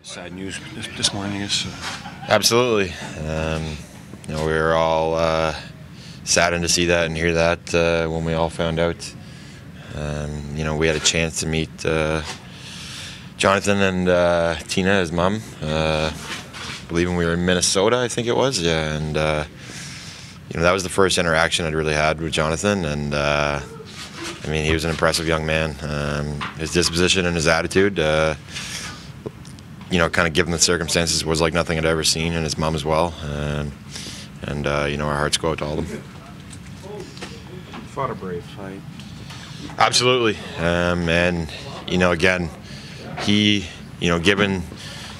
Sad news this morning is. Absolutely. We were all saddened to see that and hear that when we all found out. We had a chance to meet Jonathan and Tina, his mom. I believe when we were in Minnesota, I think it was. Yeah, and that was the first interaction I'd really had with Jonathan, and he was an impressive young man. His disposition and his attitude. Kind of given the circumstances, was like nothing I'd ever seen, and his mom as well. Our hearts go out to all of them. Fought a brave fight. Absolutely. Again, he, given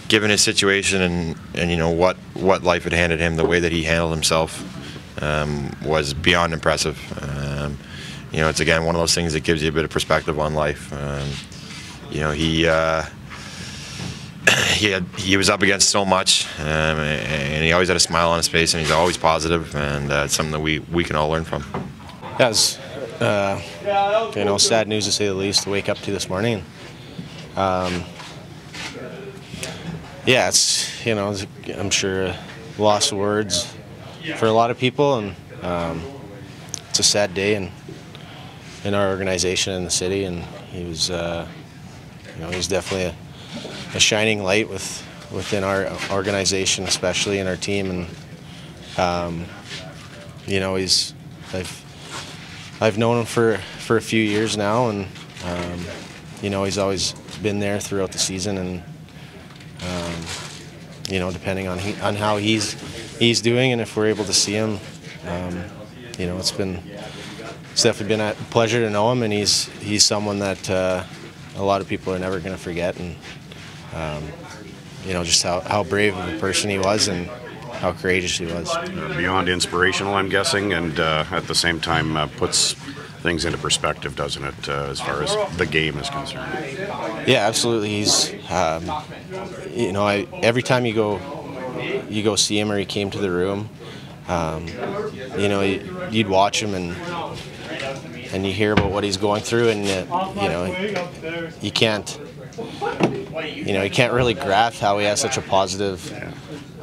his situation and what life had handed him, the way that he handled himself was beyond impressive. It's again one of those things that gives you a bit of perspective on life. He was up against so much, and he always had a smile on his face, and he's always positive, and it's something that we can all learn from. Yeah, it was, sad news to say the least to wake up to this morning. I'm sure lost of words for a lot of people, and it's a sad day in our organization in the city, and he was, he's definitely a shining light within our organization, especially in our team, and I've known him for a few years now, and he's always been there throughout the season, and depending on how he's doing, and if we're able to see him, it's definitely been a pleasure to know him, and he's someone that a lot of people are never going to forget, and just how brave of a person he was and how courageous he was. Beyond inspirational, I'm guessing, and at the same time puts things into perspective, doesn't it, as far as the game is concerned? Yeah, absolutely. He's, every time you go see him or he came to the room, you'd watch him and you hear about what he's going through, and you can't really grasp how he has such a positive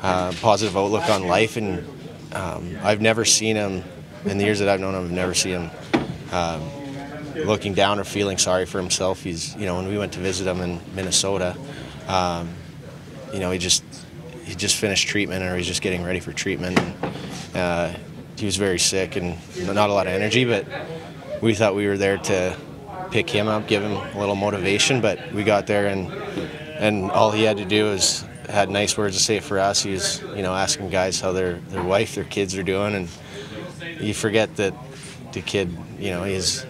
outlook on life, and I've never seen him in the years that I've known him. I've never seen him looking down or feeling sorry for himself. He's, when we went to visit him in Minnesota, he just finished treatment, or he's just getting ready for treatment. And, he was very sick and not a lot of energy, but we thought we were there to pick him up, give him a little motivation. But we got there, and all he had to do was had nice words to say for us. He was, asking guys how their wife, their kids are doing, and you forget that the kid, he's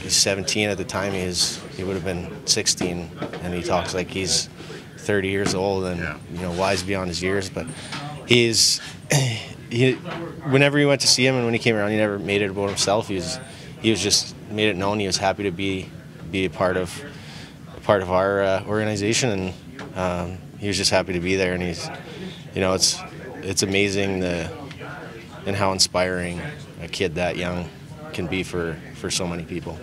17 at the time. He would have been 16, and he talks like he's 30 years old and wise beyond his years. But whenever he went to see him and when he came around, he never made it about himself. He was just made it known he was happy to be a part of our organization, and he was just happy to be there. And he's, it's amazing and how inspiring a kid that young can be for so many people.